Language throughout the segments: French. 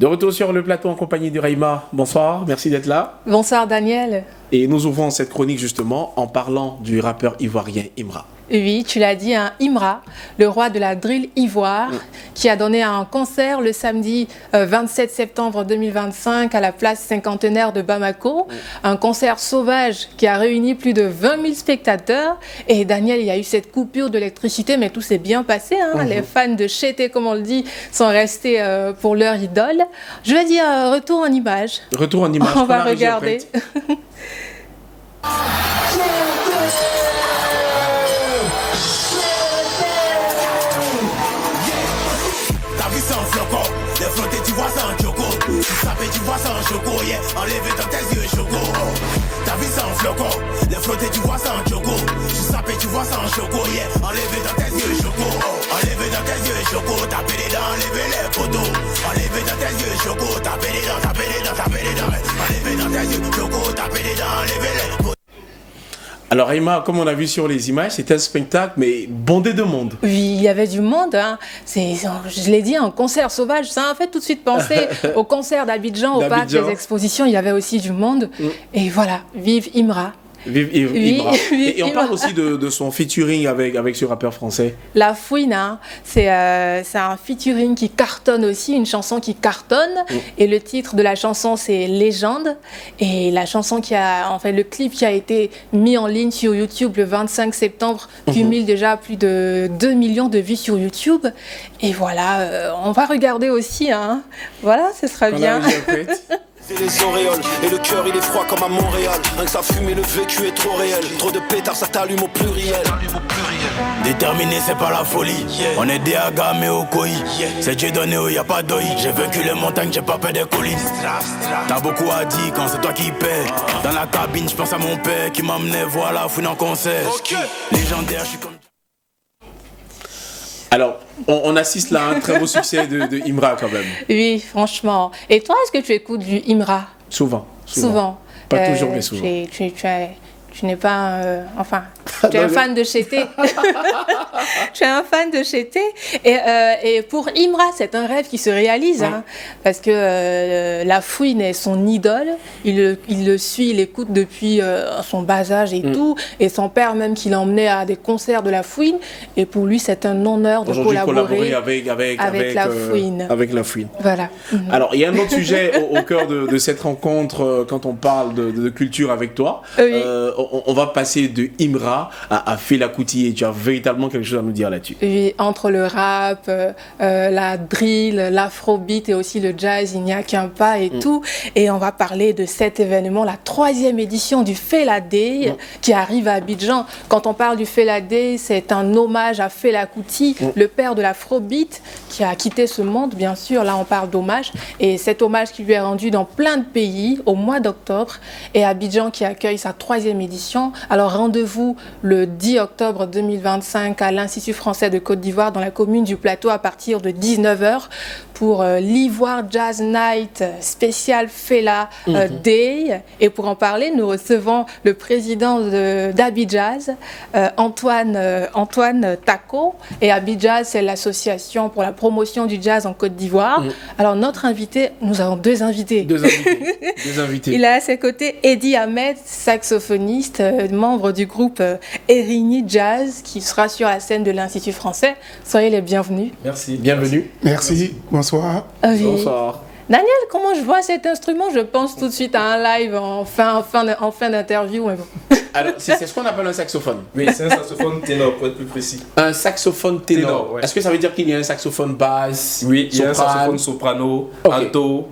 De retour sur le plateau en compagnie de Raïma. Bonsoir, merci d'être là. Bonsoir Daniel. Et nous ouvrons cette chronique justement en parlant du rappeur ivoirien Imra. Oui, tu l'as dit, Imra, le roi de la drill ivoire, qui a donné un concert le samedi 27 septembre 2025 à la place cinquantenaire de Bamako. Un concert sauvage qui a réuni plus de 20 000 spectateurs. Et Daniel, il y a eu cette coupure d'électricité, mais tout s'est bien passé. Les fans de Chété, comme on le dit, sont restés pour leur idole. Je vais dire retour en image. Retour en image. On va regarder. Tu vois ça en choco, yeah, enlevé dans tes yeux choco. Ta vie ça en flocon, les flottés tu vois ça en choco. Tu sapé tu vois ça en choco, yeah, enlevé dans tes yeux choco. Enlevé dans tes yeux choco, tapé les dents, enlevé les photos. Enlevé dans tes yeux choco, tapé les dents, tapé les dents, tapé les dents. Enlevé dans tes yeux choco, tapé les dents, enlevé les photos. Alors Raïma, comme on a vu sur les images, c'était un spectacle mais bondé de monde. Oui, il y avait du monde. Je l'ai dit, un concert sauvage. Ça m'a fait tout de suite penser au concert d'Abidjan, au parc des expositions. Il y avait aussi du monde. Et voilà, vive Imra. Vive Imra. Et on parle aussi de son featuring avec ce rappeur français. La Fouine, c'est un featuring qui cartonne aussi, une chanson qui cartonne. Et le titre de la chanson, c'est Légende. Et la chanson le clip qui a été mis en ligne sur YouTube le 25 septembre cumule déjà plus de 2 millions de vues sur YouTube. Et voilà, on va regarder aussi. Voilà, ce sera bien. C'est les auréoles et le cœur il est froid comme à Montréal. Rien que ça fume et le vécu est trop réel. Trop de pétards ça t'allume au pluriel. Déterminé c'est pas la folie, On est des Aga mais au Koi, C'est Dieu donné où y a pas d'oeil. J'ai vaincu les montagnes, j'ai pas peur des collines. T'as beaucoup à dire quand c'est toi qui paie. Dans la cabine je pense à mon père qui m'emmenait voir la fouine en concert. Légendaire je suis comme... Alors, on assiste là à un très beau succès de Imra quand même. Oui, franchement. Et toi, est-ce que tu écoutes du Imra? Souvent. Pas toujours, mais souvent. Tu n'es pas tu es un fan de Chété. Tu es un fan de Chété. Et pour Imra, c'est un rêve qui se réalise. Parce que la Fouine est son idole. Il le suit, il l'écoute depuis son bas âge et tout. Et son père même qui l'emmenait à des concerts de la Fouine. Et pour lui, c'est un honneur de collaborer avec la Fouine. Avec la Fouine. Voilà. Alors, il y a un autre sujet au cœur de cette rencontre quand on parle de culture avec toi. Oui. On va passer de Imra à Fela Kuti et tu as véritablement quelque chose à nous dire là-dessus. Oui, entre le rap, la drill, l'afrobeat et aussi le jazz, il n'y a qu'un pas et tout. Et on va parler de cet événement, la 3e édition du Fela Day qui arrive à Abidjan. Quand on parle du Fela Day, c'est un hommage à Fela Kuti, le père de l'afrobeat qui a quitté ce monde, bien sûr. Là, on parle d'hommage. Et cet hommage qui lui est rendu dans plein de pays au mois d'octobre. Et Abidjan qui accueille sa 3e édition. Alors rendez-vous le 10 octobre 2025 à l'Institut français de Côte d'Ivoire dans la commune du Plateau à partir de 19h pour l'Ivoire Jazz Night spécial Fela Day. Et pour en parler, nous recevons le président d'Abidjazz, Antoine Tako. Et Abidjazz, c'est l'association pour la promotion du jazz en Côte d'Ivoire. Alors notre invité, nous avons deux invités. Il a à ses côtés Eddie Ahmed, saxophoniste, membre du groupe Erini Jazz, qui sera sur la scène de l'Institut français. Soyez les bienvenus. Merci. Bienvenue. Merci. Bonsoir. Oui. Bonsoir. Daniel, comment je vois cet instrument? Je pense tout de suite à un live en fin d'interview. Mais bon. Alors, c'est ce qu'on appelle un saxophone. Oui, c'est un saxophone ténor, pour être plus précis. Un saxophone ténor. Ouais. Est-ce que ça veut dire qu'il y a un saxophone basse? Oui, il y a un saxophone soprano, alto,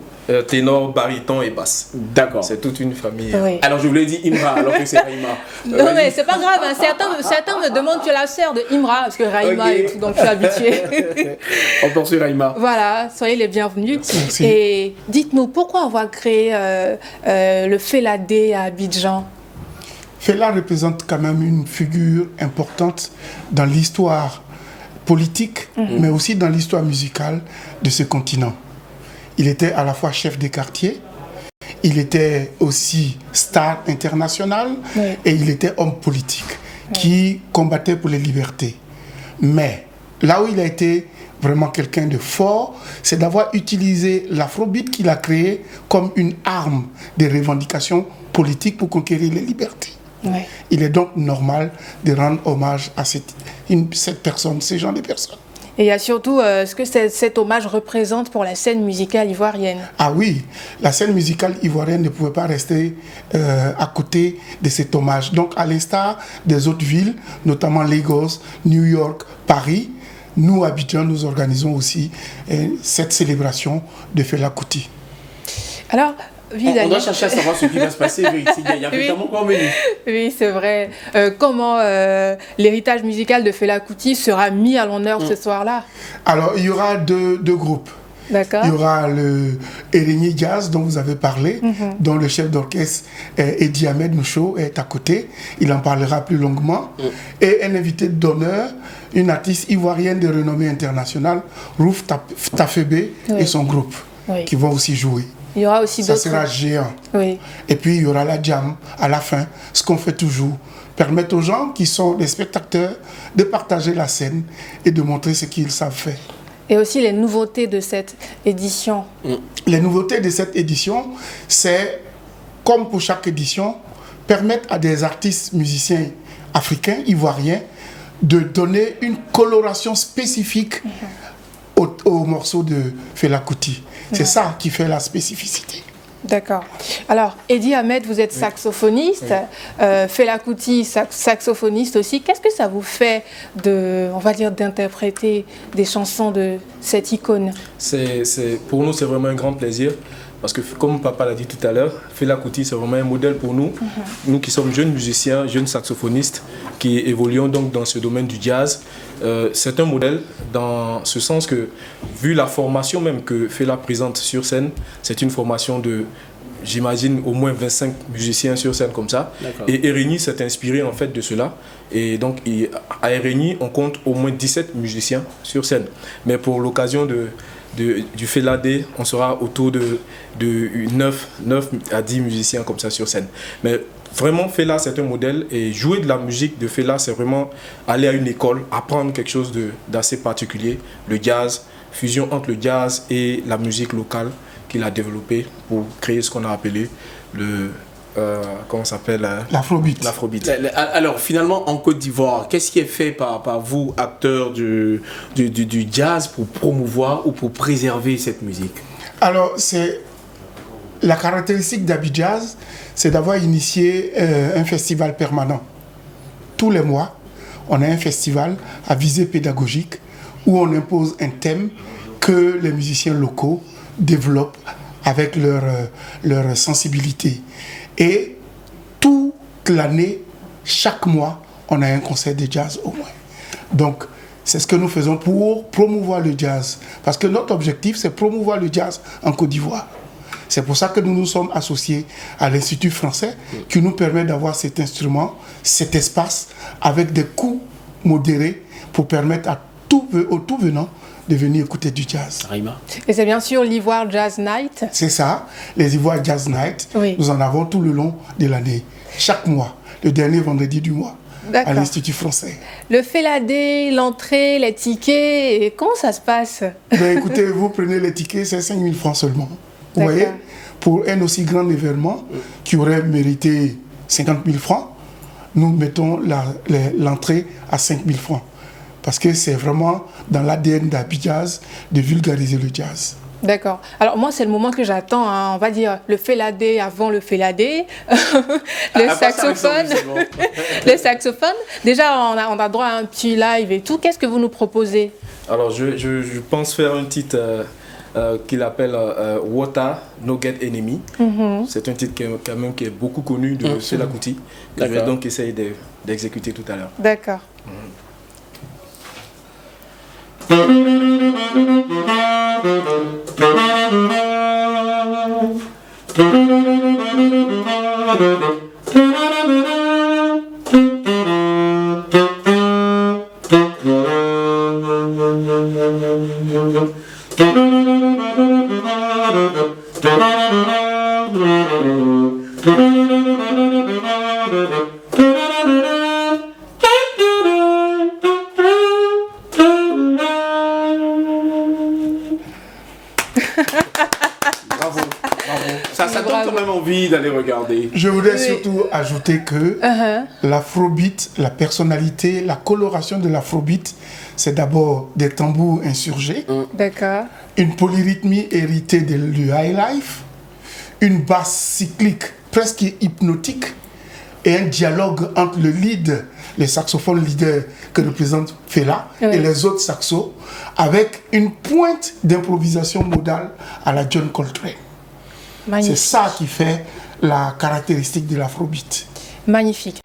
ténor, baryton et basse. D'accord. C'est toute une famille. Oui. Alors, je voulais dire Imra, alors que c'est Raïma. Non, mais c'est pas grave. Certains me demandent, tu es la sœur de Imra, parce que Raïma et tout, donc je suis habituée. On poursuit Raïma. Voilà, soyez les bienvenus. Merci. Et dites-nous, pourquoi avoir créé le Fela Day à Abidjan? Fela représente quand même une figure importante dans l'histoire politique, mais aussi dans l'histoire musicale de ce continent. Il était à la fois chef des quartiers, il était aussi star international et il était homme politique qui combattait pour les libertés. Mais là où il a été vraiment quelqu'un de fort, c'est d'avoir utilisé l'afrobeat qu'il a créé comme une arme de revendication politique pour conquérir les libertés. Ouais. Il est donc normal de rendre hommage à cette personne, ces gens de personnes. Et il y a surtout ce que cet hommage représente pour la scène musicale ivoirienne. Ah oui, la scène musicale ivoirienne ne pouvait pas rester à côté de cet hommage. Donc, à l'instar des autres villes, notamment Lagos, New York, Paris, nous, Abidjan, nous organisons aussi cette célébration de Fela Kuti. Alors, on doit chercher à savoir ce qui va se passer. Il y a évidemment quoi au menu. Oui, c'est vrai. Comment l'héritage musical de Fela Kuti sera mis à l'honneur ce soir-là? Alors, il y aura deux groupes. D'accord. Il y aura le Erenyi Jazz dont vous avez parlé, dont le chef d'orchestre Eddie Ahmed Noucho est à côté. Il en parlera plus longuement. Et un invité d'honneur, une artiste ivoirienne de renommée internationale, Rouf Tafebe et son groupe, qui vont aussi jouer. Il y aura aussi d'autres. Ça sera géant. Oui. Et puis il y aura la jam à la fin, ce qu'on fait toujours. Permettre aux gens qui sont des spectateurs de partager la scène et de montrer ce qu'ils savent faire. Et aussi les nouveautés de cette édition. Les nouveautés de cette édition, c'est, comme pour chaque édition, permettre à des artistes musiciens africains, ivoiriens, de donner une coloration spécifique au morceau de Fela Kuti. C'est ça qui fait la spécificité. D'accord. Alors, Eddie Ahmed, vous êtes saxophoniste, Fela Kuti, saxophoniste aussi. Qu'est-ce que ça vous fait on va dire, d'interpréter des chansons de cette icône? Pour nous, c'est vraiment un grand plaisir. Parce que, comme papa l'a dit tout à l'heure, Fela Kuti, c'est vraiment un modèle pour nous. Nous qui sommes jeunes musiciens, jeunes saxophonistes, qui évoluons donc dans ce domaine du jazz. C'est un modèle dans ce sens que, vu la formation même que Fela présente sur scène, c'est une formation de, j'imagine, au moins 25 musiciens sur scène comme ça. Et Erenyi s'est inspiré en fait de cela. Et donc, à Erenyi, on compte au moins 17 musiciens sur scène. Mais pour l'occasion du Fela Day, on sera autour de 9 à 10 musiciens comme ça sur scène. Mais vraiment, Fela, c'est un modèle, et jouer de la musique de Fela, c'est vraiment aller à une école, apprendre quelque chose d'assez particulier, le jazz, fusion entre le jazz et la musique locale qu'il a développée pour créer ce qu'on a appelé comment ça s'appelle l'afrobeat. Alors finalement, en Côte d'Ivoire, qu'est-ce qui est fait par vous, acteurs du jazz, pour promouvoir ou pour préserver cette musique? Alors, c'est la caractéristique d'Abidjan, c'est d'avoir initié un festival permanent. Tous les mois, on a un festival à visée pédagogique où on impose un thème que les musiciens locaux développent avec leur sensibilité. Et toute l'année, chaque mois, on a un concert de jazz au moins. Donc, c'est ce que nous faisons pour promouvoir le jazz. Parce que notre objectif, c'est promouvoir le jazz en Côte d'Ivoire. C'est pour ça que nous nous sommes associés à l'Institut français qui nous permet d'avoir cet instrument, cet espace, avec des coûts modérés pour permettre aux tout venants de venir écouter du jazz. Et c'est bien sûr l'Ivoire Jazz Night. C'est ça, les Ivoire Jazz Night. Oui. Nous en avons tout le long de l'année, chaque mois, le dernier vendredi du mois, à l'Institut français. Le Fela Day, l'entrée, les tickets, et comment ça se passe? Ben, écoutez, vous prenez les tickets, c'est 5 000 francs seulement. Vous voyez, pour un aussi grand événement qui aurait mérité 50 000 francs, nous mettons l'entrée à 5 000 francs. Parce que c'est vraiment dans l'ADN d'Abidjan de vulgariser le jazz. D'accord. Alors moi, c'est le moment que j'attends, hein. On va dire le Fela Day avant le Fela Day. Le saxophone. Le saxophone. Déjà, on a droit à un petit live et tout. Qu'est-ce que vous nous proposez? Alors, je pense faire un titre qu'il appelle Water, No Get Enemy. C'est un titre qui est beaucoup connu de Fela Kuti. Je vais donc essayer d'exécuter tout à l'heure. D'accord. ça donne quand même envie d'aller regarder. Je voudrais surtout ajouter que l'afrobeat, la personnalité, la coloration de l'afrobeat, c'est d'abord des tambours insurgés. D'accord. Une polyrythmie héritée du high life, une basse cyclique presque hypnotique et un dialogue entre le lead, le saxophone leader que représente Fela et les autres saxos, avec une pointe d'improvisation modale à la John Coltrane. C'est ça qui fait la caractéristique de l'afrobeat. Magnifique.